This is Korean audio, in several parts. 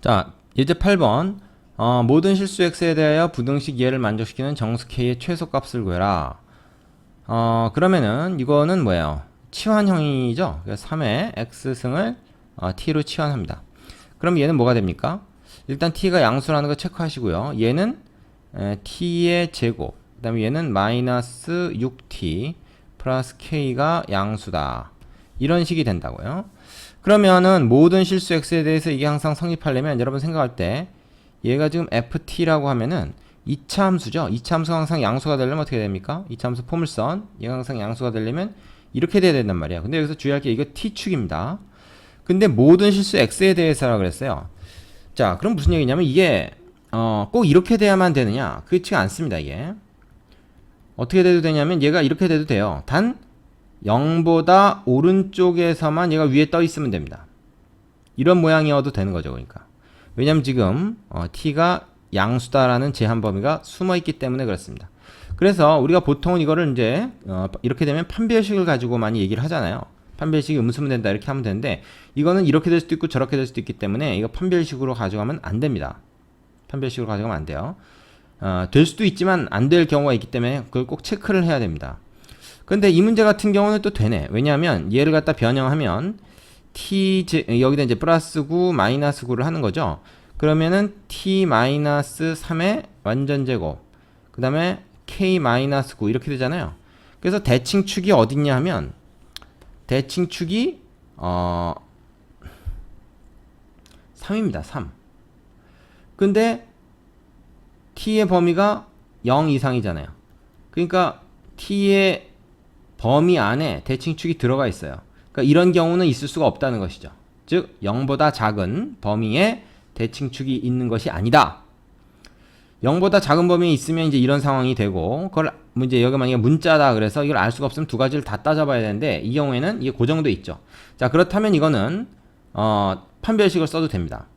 자, 예제 8번. 모든 실수 x에 대하여 부등식 이해를 만족시키는 정수 k의 최소값을 구해라. 그러면은 이거는 뭐예요? 치환형이죠. 그래서 3의 x승을 t로 치환합니다. 그럼 얘는 뭐가 됩니까? 일단 t가 양수라는 거 체크하시고요. 얘는 t의 제곱, 그 다음에 얘는 마이너스 6t 플러스 k가 양수다. 이런 식이 된다고요. 그러면은 모든 실수 x에 대해서 이게 항상 성립하려면 여러분 생각할 때 얘가 지금 ft라고 하면은 2차 함수죠. 2차 함수가 항상 양수가 되려면 어떻게 됩니까? 2차 함수 포물선 얘가 항상 양수가 되려면 이렇게 돼야 된단 말이야. 근데 여기서 주의할 게 이거 t축입니다. 근데 모든 실수 x에 대해서라 그랬어요. 자, 그럼 무슨 얘기냐면 이게 꼭 이렇게 돼야만 되느냐? 그렇지가 않습니다. 이게 어떻게 돼도 되냐면 얘가 이렇게 돼도 돼요. 단 0보다 오른쪽에서만 얘가 위에 떠 있으면 됩니다. 이런 모양이어도 되는 거죠. 그러니까 왜냐면 지금 t가 양수다라는 제한 범위가 숨어 있기 때문에 그렇습니다. 그래서 우리가 보통은 이거를 이제 이렇게 되면 판별식을 가지고 많이 얘기를 하잖아요. 판별식이 음수면 된다 이렇게 하면 되는데 이거는 이렇게 될 수도 있고 저렇게 될 수도 있기 때문에 이거 판별식으로 가져가면 안 됩니다. 판별식으로 가져가면 안 돼요. 될 수도 있지만 안 될 경우가 있기 때문에 그걸 꼭 체크를 해야 됩니다. 근데 이 문제 같은 경우는 또 되네. 왜냐하면 얘를 갖다 변형하면 여기다 이제 플러스 9 마이너스 9를 하는 거죠. 그러면은 t 마이너스 3의 완전 제곱 그 다음에 k 마이너스 9 이렇게 되잖아요. 그래서 대칭축이 어딨냐 하면 대칭축이 3입니다. 3. 근데 t의 범위가 0 이상이잖아요. 그러니까 t의 범위 안에 대칭축이 들어가 있어요. 그러니까 이런 경우는 있을 수가 없다는 것이죠. 즉 0보다 작은 범위에 대칭축이 있는 것이 아니다. 0보다 작은 범위에 있으면 이제 이런 상황이 되고 그걸 이제 여기 만약에 문자다 그래서 이걸 알 수가 없으면 두 가지를 다 따져봐야 되는데 이 경우에는 이게 고정돼 있죠. 자, 그렇다면 이거는 판별식을 써도 됩니다.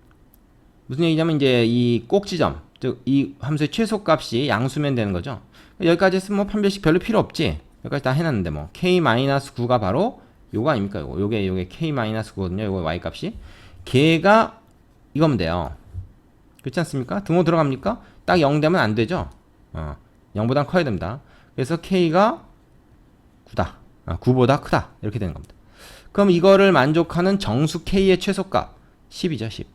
무슨 얘기냐면 이제 이 꼭지점, 즉 이 함수의 최소값이 양수면 되는 거죠. 여기까지 했으면 뭐 판별식 별로 필요 없지. 여기까지 다 해놨는데 뭐 k-9가 바로 요거 아닙니까? 요게 k-9거든요. 요거 y값이 걔가 이거면 돼요. 그렇지 않습니까? 등호 들어갑니까? 딱 0 되면 안 되죠. 0보다 커야 됩니다. 그래서 k가 9다. 9보다 크다. 이렇게 되는 겁니다. 그럼 이거를 만족하는 정수 k의 최소값 10이죠. 10.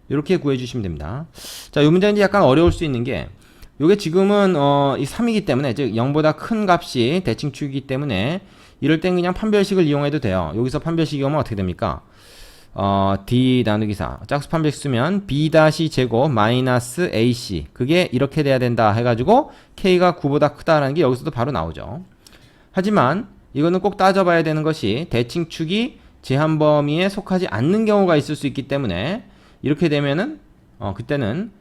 이렇게 구해주시면 됩니다. 자, 이 문제는 이제 약간 어려울 수 있는 게 요게 지금은 이 3이기 때문에 즉 0보다 큰 값이 대칭축이기 때문에 이럴 땐 그냥 판별식을 이용해도 돼요. 여기서 판별식 이용하면 어떻게 됩니까? d 나누기 4 짝수 판별식 쓰면 b 다시 제곱 마이너스 ac 그게 이렇게 돼야 된다 해가지고 k가 9보다 크다라는 게 여기서도 바로 나오죠. 하지만 이거는 꼭 따져봐야 되는 것이 대칭축이 제한 범위에 속하지 않는 경우가 있을 수 있기 때문에 이렇게 되면은 그때는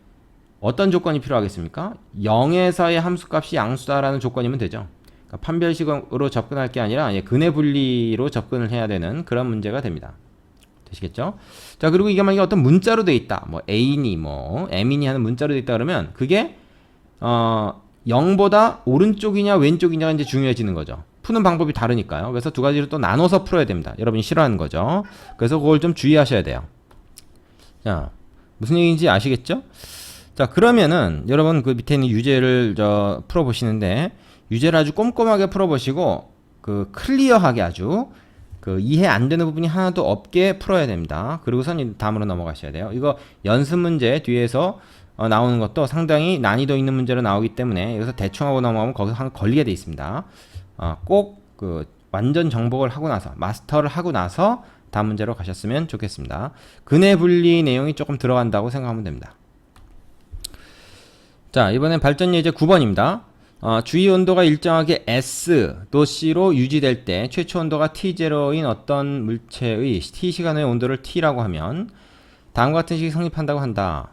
어떤 조건이 필요하겠습니까? 0에서의 함수값이 양수다라는 조건이면 되죠. 그러니까 판별식으로 접근할 게 아니라 근해 분리로 접근을 해야 되는 그런 문제가 됩니다. 되시겠죠? 자, 그리고 이게 만약에 어떤 문자로 돼 있다. 뭐 A니 뭐 M이니 하는 문자로 돼 있다 그러면 그게 0보다 오른쪽이냐 왼쪽이냐가 이제 중요해지는 거죠. 푸는 방법이 다르니까요. 그래서 두 가지로 또 나눠서 풀어야 됩니다. 여러분이 싫어하는 거죠. 그래서 그걸 좀 주의하셔야 돼요. 자, 무슨 얘기인지 아시겠죠? 자, 그러면은 여러분 그 밑에 있는 유제를 풀어보시는데 유제를 아주 꼼꼼하게 풀어보시고 그 클리어하게 아주 그 이해 안 되는 부분이 하나도 없게 풀어야 됩니다. 그리고선 다음으로 넘어가셔야 돼요. 이거 연습 문제 뒤에서 나오는 것도 상당히 난이도 있는 문제로 나오기 때문에 여기서 대충 하고 넘어가면 거기서 한 걸리게 돼 있습니다. 꼭 그 완전 정복을 하고 나서 마스터를 하고 나서 다음 문제로 가셨으면 좋겠습니다. 근해 분리 내용이 조금 들어간다고 생각하면 됩니다. 자, 이번엔 발전 예제 9번입니다. 주위 온도가 일정하게 S-C로 유지될 때 최초 온도가 T0인 어떤 물체의 T시간의 온도를 T라고 하면 다음과 같은 식이 성립한다고 한다.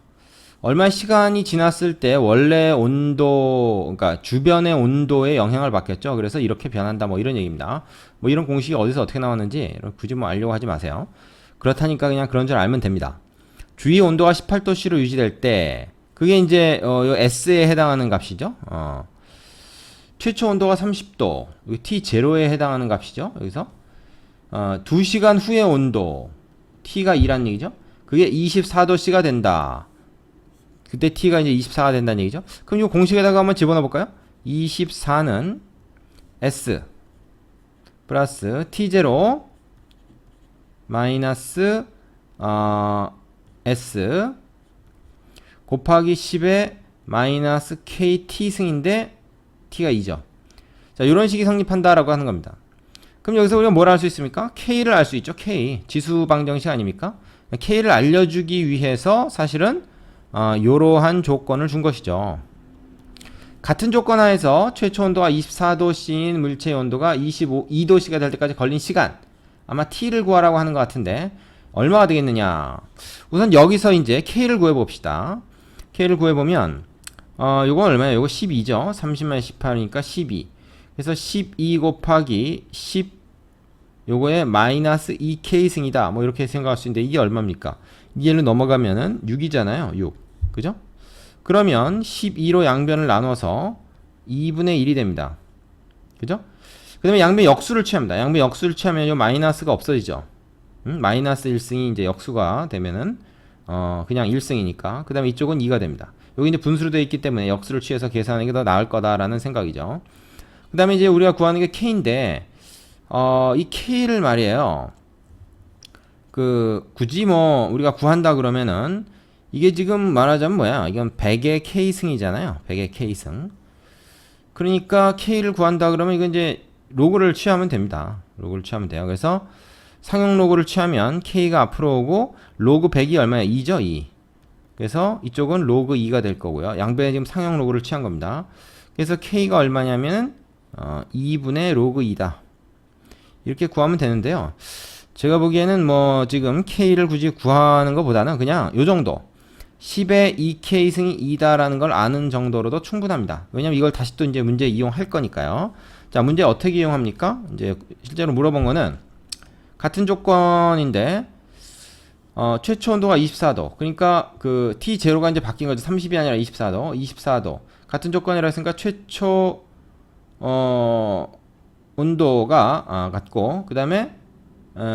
얼마 시간이 지났을 때 원래 온도, 그러니까 주변의 온도에 영향을 받겠죠. 그래서 이렇게 변한다. 뭐 이런 얘기입니다. 뭐 이런 공식이 어디서 어떻게 나왔는지 굳이 뭐 알려고 하지 마세요. 그렇다니까 그냥 그런 줄 알면 됩니다. 주위 온도가 18도씨로 유지될 때 그게 이제 S에 해당하는 값이죠. 최초 온도가 30도, T0에 해당하는 값이죠. 여기서 2시간 후의 온도 T가 2란 얘기죠. 그게 24도씨가 된다. 그때 t가 이제 24가 된다는 얘기죠. 그럼 이 공식에다가 한번 집어넣어 볼까요? 24는 s 플러스 t0 마이너스 s 곱하기 10의 마이너스 kt 승인데 t가 2죠. 자, 이런 식이 성립한다라고 하는 겁니다. 그럼 여기서 우리가 뭘 알 수 있습니까? k를 알 수 있죠. k 지수 방정식 아닙니까? k를 알려주기 위해서 사실은 이러한 조건을 준 것이죠. 같은 조건 하에서 최초 온도가 24도씨인 물체의 온도가 2도씨가 될 때까지 걸린 시간, 아마 t를 구하라고 하는 것 같은데 얼마가 되겠느냐. 우선 여기서 이제 k를 구해봅시다. k를 구해보면 요건 얼마예요? 요거 12죠. 30만 18이니까 12. 그래서 12 곱하기 10 요거에 마이너스 2k 승이다. 뭐 이렇게 생각할 수 있는데 이게 얼마입니까? 2로 넘어가면은 6이잖아요. 6. 그죠? 그러면 12로 양변을 나눠서 2분의 1이 됩니다. 그죠? 그 다음에 양변 역수를 취합니다. 양변 역수를 취하면 요 마이너스가 없어지죠. 마이너스 1승이 이제 역수가 되면은 그냥 1승이니까. 그 다음에 이쪽은 2가 됩니다. 여기 이제 분수로 되어 있기 때문에 역수를 취해서 계산하는 게 더 나을 거다라는 생각이죠. 그 다음에 이제 우리가 구하는 게 k인데 이 k를 말이에요. 굳이 뭐 우리가 구한다 그러면은 이게 지금 말하자면 뭐야? 이건 100의 k승이잖아요. 100의 k승. 그러니까 k를 구한다 그러면 이건 이제 로그를 취하면 됩니다. 로그를 취하면 돼요. 그래서 상용 로그를 취하면 k가 앞으로 오고 로그 100이 얼마야? 2죠? 2. 그래서 이쪽은 로그 2가 될 거고요. 양변에 지금 상용 로그를 취한 겁니다. 그래서 k가 얼마냐면은 2분의 로그 2다. 이렇게 구하면 되는데요. 제가 보기에는 뭐 지금 k를 굳이 구하는 것보다는 그냥 요 정도 10의 2k 승이 2다라는 걸 아는 정도로도 충분합니다. 왜냐면 이걸 다시 또 이제 문제 이용할 거니까요. 자, 문제 어떻게 이용합니까? 이제 실제로 물어본 거는 같은 조건인데 최초 온도가 24도. 그러니까 그 T0가 이제 바뀐 거죠. 30이 아니라 24도. 24도. 같은 조건이라 했으니까 최초 온도가 같고, 그 다음에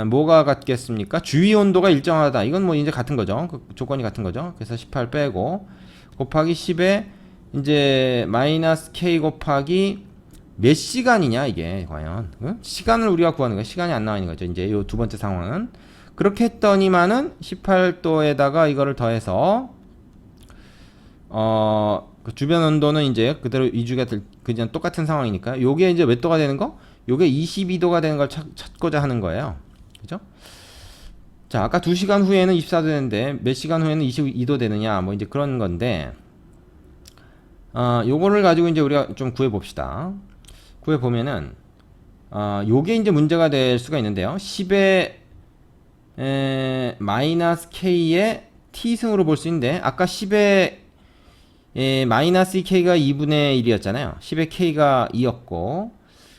뭐가 같겠습니까? 주위 온도가 일정하다. 이건 뭐 이제 같은 거죠. 그 조건이 같은 거죠. 그래서 18 빼고 곱하기 10에 이제 마이너스 k 곱하기 몇 시간이냐 이게 과연 시간을 우리가 구하는 거야. 시간이 안 나와 있는 거죠. 이제 요 두 번째 상황은 그렇게 했더니만은 18도에다가 이거를 더해서 그 주변 온도는 이제 그대로 유지가 그냥 똑같은 상황이니까 요게 이제 몇 도가 되는 거? 요게 22도가 되는 걸 찾고자 하는 거예요. 그죠? 자, 아까 2시간 후에는 24도 되는데 몇 시간 후에는 22도 되느냐 뭐 이제 그런 건데 요거를 가지고 이제 우리가 좀 구해 봅시다. 구해 보면은 요게 이제 문제가 될 수가 있는데요. 10의 마이너스 k의 t승으로 볼 수 있는데 아까 10의 마이너스 k가 2분의 1이었잖아요. 10의 k가 2였고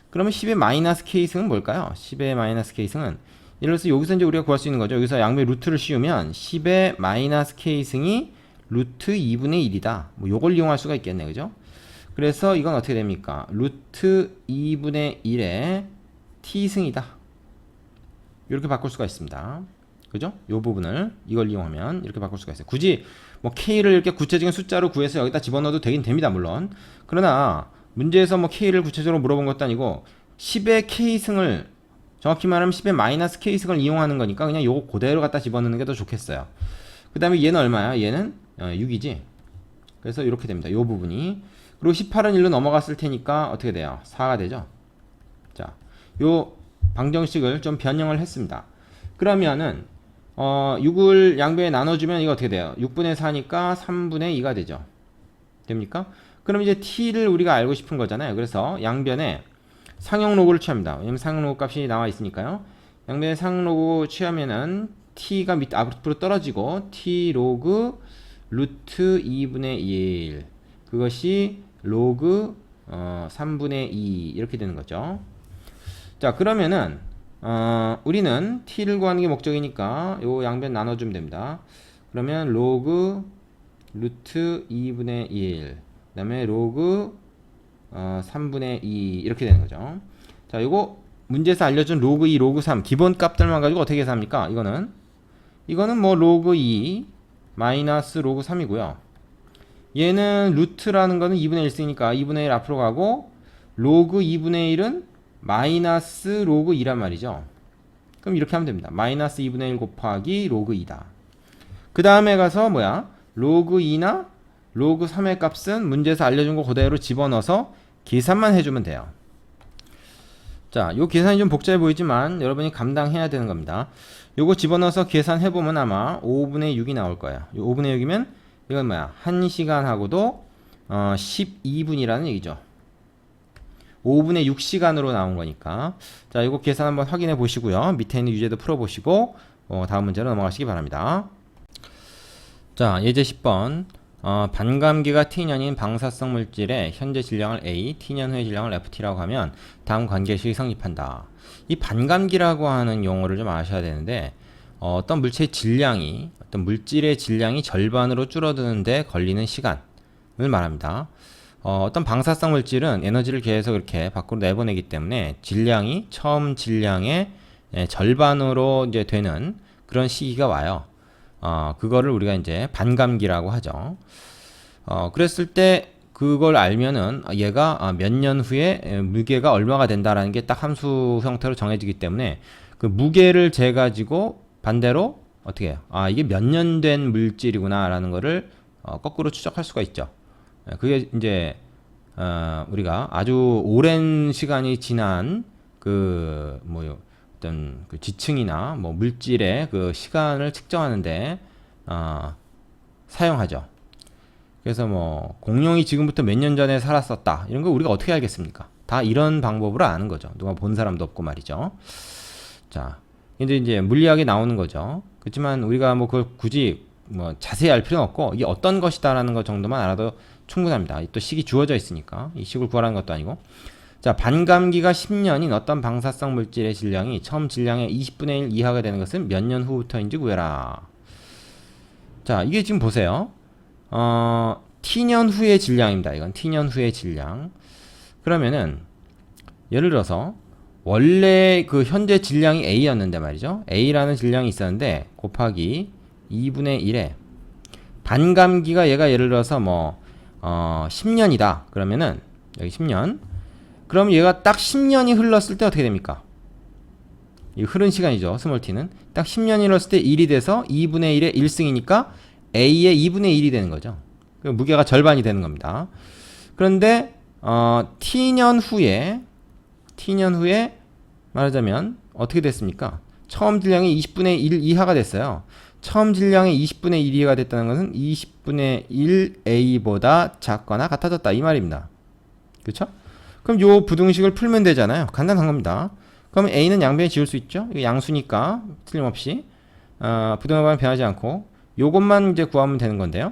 그러면 10의 마이너스 k승은 뭘까요? 10의 마이너스 k승은 예를 들어서 여기서 이제 우리가 구할 수 있는 거죠. 여기서 양변 루트를 씌우면 10의 마이너스 k승이 루트 2분의 1이다. 뭐 요걸 이용할 수가 있겠네. 그죠? 그래서 이건 어떻게 됩니까? 루트 2분의 1의 t승이다. 이렇게 바꿀 수가 있습니다. 그죠? 요 부분을 이걸 이용하면 이렇게 바꿀 수가 있어요. 굳이 뭐 k를 이렇게 구체적인 숫자로 구해서 여기다 집어넣어도 되긴 됩니다. 물론. 그러나 문제에서 뭐 k를 구체적으로 물어본 것도 아니고 10의 k승을 정확히 말하면 10의 마이너스 k승을 이용하는 거니까 그냥 요거 그대로 갖다 집어넣는 게 더 좋겠어요. 그 다음에 얘는 얼마야? 얘는 6이지. 그래서 이렇게 됩니다. 요 부분이. 그리고 18은 1로 넘어갔을 테니까 어떻게 돼요? 4가 되죠. 자, 요 방정식을 좀 변형을 했습니다. 그러면은 6을 양변에 나눠주면 이거 어떻게 돼요? 6분의 4니까 3분의 2가 되죠. 됩니까? 그럼 이제 t를 우리가 알고 싶은 거잖아요. 그래서 양변에 상용 로그를 취합니다. 왜냐면 상용 로그 값이 나와 있으니까요. 양변에 상용 로그 취하면은 t가 밑 앞으로 떨어지고 t 로그 루트 2분의 1 그것이 로그 3분의 2 이렇게 되는 거죠. 자, 그러면은 우리는 t를 구하는 게 목적이니까 요 양변 나눠주면 됩니다. 그러면 로그 루트 2분의 1 그 다음에 로그 3분의 2 이렇게 되는 거죠. 자, 요거 문제에서 알려준 로그 2, 로그 3 기본 값들만 가지고 어떻게 계산합니까? 이거는 이거는 뭐 로그 2 마이너스 로그 3이고요. 얘는 루트라는 거는 2분의 1 쓰니까 2분의 1 앞으로 가고 로그 2분의 1은 마이너스 로그 2란 말이죠. 그럼 이렇게 하면 됩니다. 마이너스 2분의 1 곱하기 로그 2다. 그 다음에 가서 뭐야? 로그 2나 로그 3의 값은 문제에서 알려준 거 그대로 집어넣어서 계산만 해주면 돼요. 자, 요 계산이 좀 복잡해 보이지만 여러분이 감당해야 되는 겁니다. 요거 집어넣어서 계산해보면 아마 5분의 6이 나올 거예요. 요 5분의 6이면 이건 뭐야? 1시간하고도 12분이라는 얘기죠. 5분의 6시간으로 나온 거니까. 자, 이거 계산 한번 확인해 보시고요. 밑에 있는 유제도 풀어보시고 다음 문제로 넘어가시기 바랍니다. 자, 예제 10번. 반감기가 t년인 방사성 물질의 현재 질량을 A, t년 후의 질량을 FT라고 하면 다음 관계식이 성립한다. 이 반감기라고 하는 용어를 좀 아셔야 되는데 어떤 물체의 질량이 어떤 물질의 질량이 절반으로 줄어드는데 걸리는 시간을 말합니다. 어떤 방사성 물질은 에너지를 계속 이렇게 밖으로 내보내기 때문에 질량이 처음 질량의 절반으로 이제 되는 그런 시기가 와요. 그거를 우리가 이제 반감기라고 하죠. 그랬을 때 그걸 알면은 얘가 몇 년 후에 무게가 얼마가 된다라는 게 딱 함수 형태로 정해지기 때문에 그 무게를 재가지고 반대로 어떻게 해요? 이게 몇 년 된 물질이구나라는 거를 거꾸로 추적할 수가 있죠. 그게 이제 우리가 아주 오랜 시간이 지난 그 뭐 어떤 그 지층이나 뭐 물질의 그 시간을 측정하는데 사용하죠. 그래서 뭐 공룡이 지금부터 몇 년 전에 살았었다 이런 거 우리가 어떻게 알겠습니까? 다 이런 방법으로 아는 거죠. 누가 본 사람도 없고 말이죠. 자, 이제 물리학이 나오는 거죠. 그렇지만 우리가 뭐 그걸 굳이 뭐 자세히 알 필요는 없고 이게 어떤 것이다라는 것 정도만 알아도 충분합니다. 또 식이 주어져 있으니까 이 식을 구하라는 것도 아니고. 자, 반감기가 10년인 어떤 방사성 물질의 질량이 처음 질량의 20분의 1 이하가 되는 것은 몇 년 후부터인지 구해라. 자, 이게 지금 보세요. t년 후의 질량입니다. 이건 t년 후의 질량. 그러면은 예를 들어서 원래 그 현재 질량이 A였는데 말이죠. A라는 질량이 있었는데 곱하기 2분의 1에 반감기가 얘가 예를 들어서 뭐 10년이다. 그러면은 여기 10년. 그럼 얘가 딱 10년이 흘렀을 때 어떻게 됩니까? 이 흐른 시간이죠. 스몰 t는. 딱 10년이 흘렀을 때 1이 돼서 2분의 1의 1승이니까 A의 2분의 1이 되는 거죠. 그 무게가 절반이 되는 겁니다. 그런데 t년 후에 말하자면 어떻게 됐습니까? 처음 질량이 20분의 1 이하가 됐어요. 처음 질량이 20분의 1 이하가 됐다는 것은 20분의 1 A보다 작거나 같아졌다 이 말입니다. 그렇죠? 그럼 요 부등식을 풀면 되잖아요. 간단한 겁니다. 그럼 A는 양변에 지울 수 있죠? 이거 양수니까 틀림없이 부등호방은 변하지 않고 요것만 이제 구하면 되는 건데요.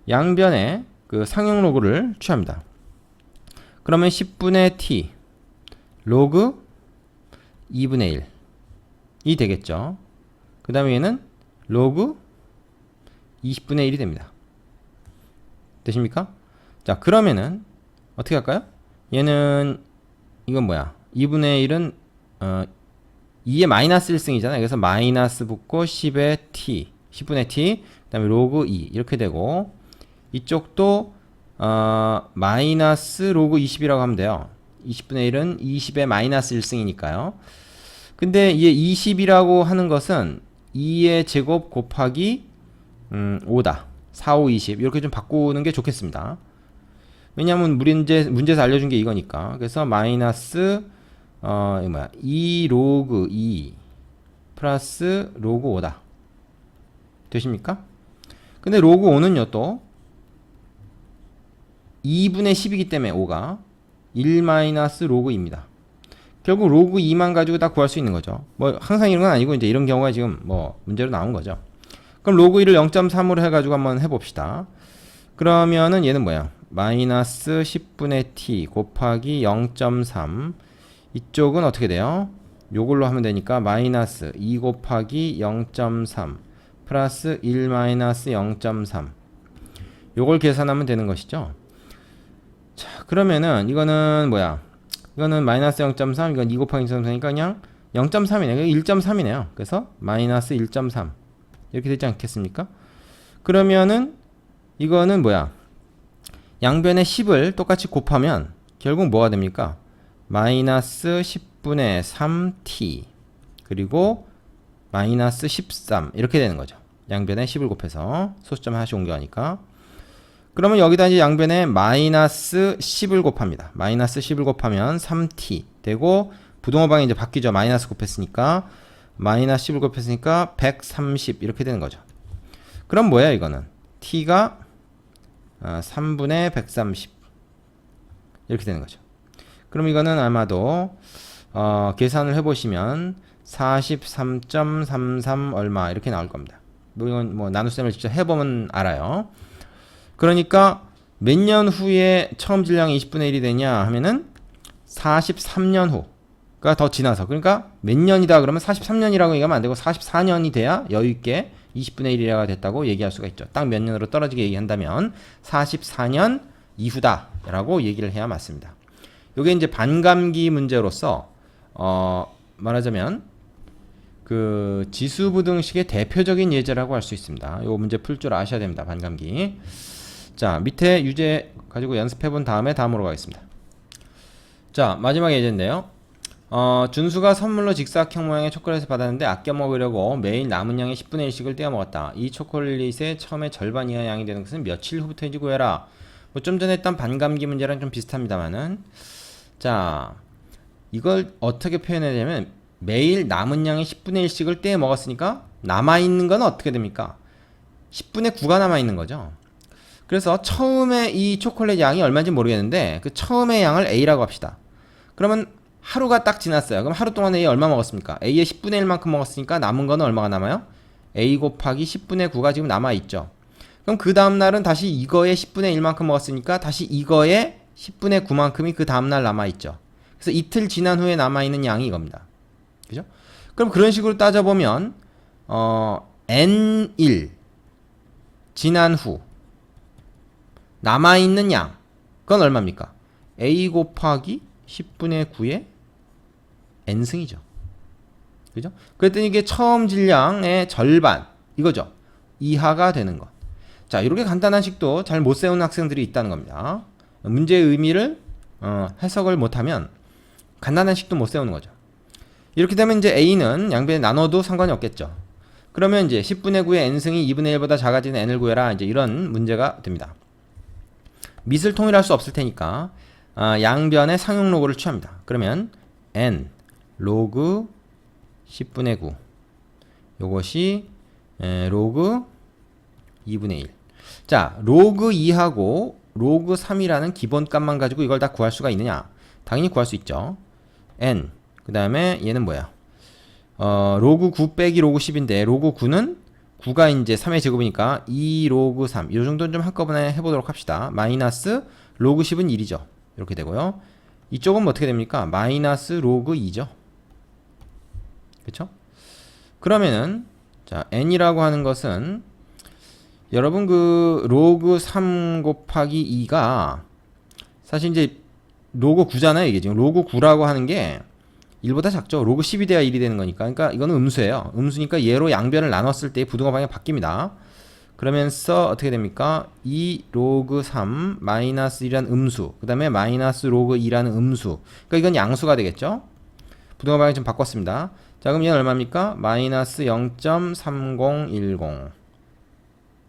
양변에 그 상용 로그를 취합니다. 그러면 10분의 t 로그 2분의 1이 되겠죠. 그 다음에 얘는 로그 20분의 1이 됩니다. 되십니까? 자, 그러면은 어떻게 할까요? 얘는 이건 뭐야? 2분의 1은 2의 마이너스 1승이잖아요. 그래서 마이너스 붙고 10의 t 10분의 t 그 다음에 로그 2 이렇게 되고 이쪽도 마이너스 로그 20이라고 하면 돼요. 20분의 1은 20의 마이너스 1승이니까요. 근데 이 20이라고 하는 것은 2의 제곱 곱하기 5다. 4, 5, 20 이렇게 좀 바꾸는 게 좋겠습니다. 왜냐하면 문제에서 알려준 게 이거니까. 그래서 마이너스 이거 뭐야 2 로그 2 플러스 로그 5다. 되십니까? 근데 로그 5는요 또 2분의 10이기 때문에 5가 1 마이너스 로그 2입니다. 결국 로그 2만 가지고 다 구할 수 있는 거죠. 뭐 항상 이런 건 아니고 이제 이런 경우가 지금 뭐 문제로 나온 거죠. 그럼 로그 1을 0.3으로 해가지고 한번 해봅시다. 그러면은 얘는 뭐야? 마이너스 10분의 t 곱하기 0.3 이쪽은 어떻게 돼요? 요걸로 하면 되니까 마이너스 2 곱하기 0.3 플러스 1 마이너스 0.3 요걸 계산하면 되는 것이죠. 자, 그러면은 이거는 뭐야? 이거는 마이너스 0.3 이건 2 곱하기 0.3이니까 그냥 0.3이네. 1.3이네요. 그래서 마이너스 1.3 이렇게 되지 않겠습니까? 그러면은 이거는 뭐야? 양변에 10을 똑같이 곱하면 결국 뭐가 됩니까? 마이너스 10분의 3t 그리고 마이너스 13 이렇게 되는 거죠. 양변에 10을 곱해서 소수점 하나씩 옮겨가니까. 그러면 여기다 이제 양변에 마이너스 10을 곱합니다. 마이너스 10을 곱하면 3t 되고 부동호방이 이제 바뀌죠. 마이너스 곱했으니까 마이너스 10을 곱했으니까 130 이렇게 되는 거죠. 그럼 뭐야 이거는? t가 3분의 130 이렇게 되는 거죠. 그럼 이거는 아마도 계산을 해보시면 43.33 얼마 이렇게 나올 겁니다. 이건 뭐 나눗셈을 직접 해보면 알아요. 그러니까 몇 년 후에 처음 질량이 20분의 1이 되냐 하면은 43년 후가 더 지나서, 그러니까 몇 년이다 그러면 43년이라고 얘기하면 안 되고 44년이 돼야 여유있게 20분의 1이라가 됐다고 얘기할 수가 있죠. 딱 몇 년으로 떨어지게 얘기한다면 44년 이후다 라고 얘기를 해야 맞습니다. 요게 이제 반감기 문제로서 말하자면 그 지수부등식의 대표적인 예제라고 할 수 있습니다. 요 문제 풀 줄 아셔야 됩니다. 반감기. 자, 밑에 유제 가지고 연습해 본 다음에 다음으로 가겠습니다. 자, 마지막 예제인데요. 준수가 선물로 직사각형 모양의 초콜릿을 받았는데 아껴 먹으려고 매일 남은 양의 10분의 1씩을 떼어 먹었다. 이 초콜릿의 처음에 절반 이하 양이 되는 것은 며칠 후부터인지 구해라. 뭐 좀 전에 했던 반감기 문제랑 좀 비슷합니다만은, 자, 이걸 어떻게 표현해야 되냐면 매일 남은 양의 10분의 1씩을 떼어 먹었으니까 남아있는 건 어떻게 됩니까? 10분의 9가 남아있는 거죠. 그래서 처음에 이 초콜릿 양이 얼마인지 모르겠는데 그 처음의 양을 A라고 합시다. 그러면 하루가 딱 지났어요. 그럼 하루 동안 A 얼마 먹었습니까? A의 10분의 1만큼 먹었으니까 남은 거는 얼마가 남아요? A 곱하기 10분의 9가 지금 남아있죠. 그럼 그 다음날은 다시 이거의 10분의 1만큼 먹었으니까 다시 이거의 10분의 9만큼이 그 다음날 남아있죠. 그래서 이틀 지난 후에 남아있는 양이 이겁니다. 그죠? 그럼 그런 식으로 따져보면 N1 지난 후 남아있는 양, 그건 얼마입니까? A 곱하기 10분의 9의 n승이죠. 그죠? 그랬더니 이게 처음 질량의 절반, 이거죠. 이하가 되는 것. 자, 이렇게 간단한 식도 잘 못 세우는 학생들이 있다는 겁니다. 문제의 의미를 해석을 못하면 간단한 식도 못 세우는 거죠. 이렇게 되면 이제 A는 양변에 나눠도 상관이 없겠죠. 그러면 이제 10분의 9의 n승이 2분의 1보다 작아지는 n을 구해라. 이제 이런 문제가 됩니다. 밑을 통일할 수 없을 테니까 양변의 상용 로그를 취합니다. 그러면 n 로그 10분의 9 요것이 로그 2분의 1. 자, 로그 2하고 로그 3이라는 기본값만 가지고 이걸 다 구할 수가 있느냐? 당연히 구할 수 있죠. n 그 다음에 얘는 뭐야? 로그 9 빼기 로그 10인데 로그 9는 9가 이제 3의 제곱이니까 2 로그 3. 이 정도는 좀 한꺼번에 해보도록 합시다. 마이너스 로그 10은 1이죠. 이렇게 되고요. 이쪽은 어떻게 됩니까? 마이너스 로그 2죠. 그쵸? 그러면은 자, n이라고 하는 것은 여러분 그 로그 3 곱하기 2가 사실 이제 로그 9잖아요. 이게 지금 로그 9라고 하는 게 1보다 작죠. 로그 10이 돼야 1이 되는 거니까. 그러니까 이거는 음수예요. 음수니까 얘로 양변을 나눴을 때 부등호 방향이 바뀝니다. 그러면서 어떻게 됩니까? 2 로그 3 마이너스 1이라는 음수, 그 다음에 마이너스 로그 2라는 음수. 그러니까 이건 양수가 되겠죠. 부등호 방향 좀 바꿨습니다. 자, 그럼 얘는 얼마입니까? 마이너스 0.3010.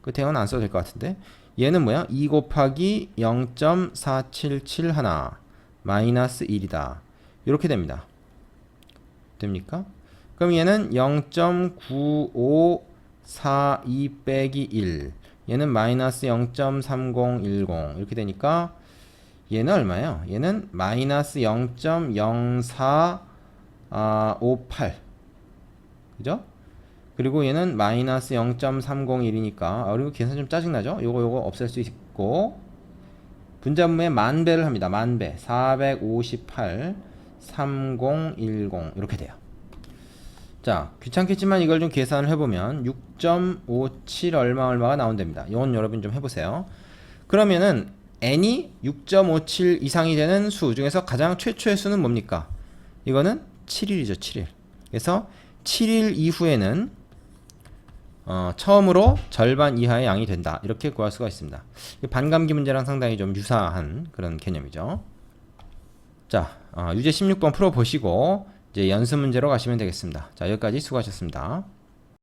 끝에는 안 써도 될 것 같은데, 얘는 뭐야? 2 곱하기 0.4771 마이너스 1이다. 이렇게 됩니다. 됩니까? 그럼 얘는 0.9542 빼기 1, 얘는 마이너스 0.3010 이렇게 되니까 얘는 얼마예요? 얘는 마이너스 0.0458. 그죠? 그리고 얘는 마이너스 0.301이니까 그리고 계산 좀 짜증나죠? 요거 없앨 수 있고 분자분모에 만배를 합니다. 만배 458 3010 이렇게 돼요. 자, 귀찮겠지만 이걸 좀 계산을 해보면 6.57 얼마가 나온답니다. 이건 여러분 좀 해보세요. 그러면은 n이 6.57 이상이 되는 수 중에서 가장 최초의 수는 뭡니까? 이거는 7일이죠. 7일. 그래서 7일 이후에는 처음으로 절반 이하의 양이 된다. 이렇게 구할 수가 있습니다. 반감기 문제랑 상당히 좀 유사한 그런 개념이죠. 자, 유제 16번 풀어보시고 이제 연습 문제로 가시면 되겠습니다. 자, 여기까지 수고하셨습니다.